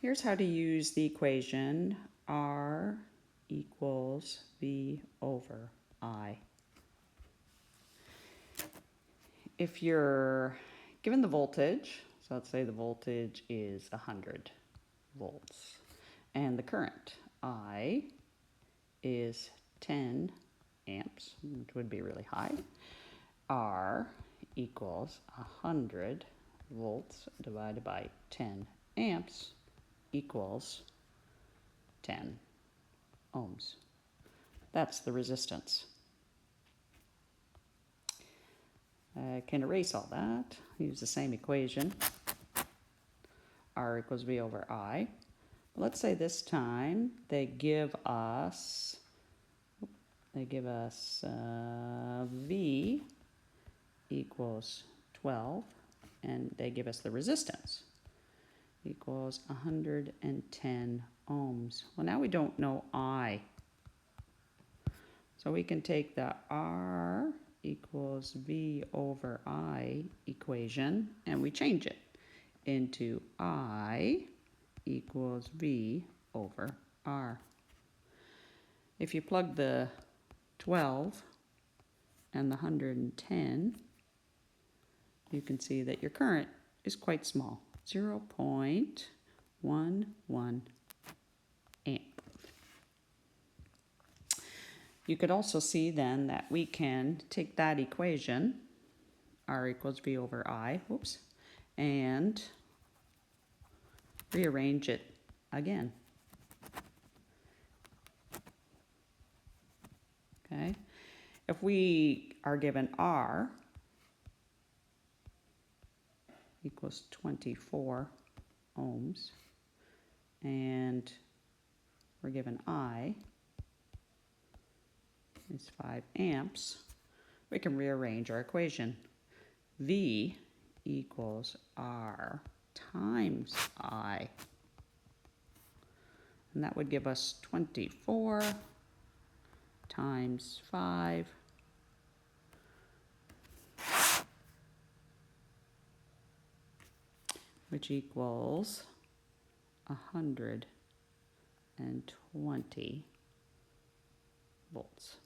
Here's how to use the equation R equals V over I. If you're given the voltage, so let's say the voltage is 100 volts, and the current I is 10 amps, which would be really high, R equals 100 volts divided by 10 amps equals 10 ohms. That's the resistance. I can erase all that, use the same equation. R equals V over I. Let's say this time they give us V equals 12, and they give us the resistance equals 110 ohms. Well, now we don't know I. So we can take the R equals V over I equation and we change it into I equals V over R. If you plug the 12 and the 110, you can see that your current is quite small, 0.11 amp. You could also see then that we can take that equation, R equals V over I, and rearrange it again. Okay, if we are given R equals 24 ohms, and we're given I is 5 amps, we can rearrange our equation. V equals R times I. And that would give us 24 times 5, which equals 120 volts.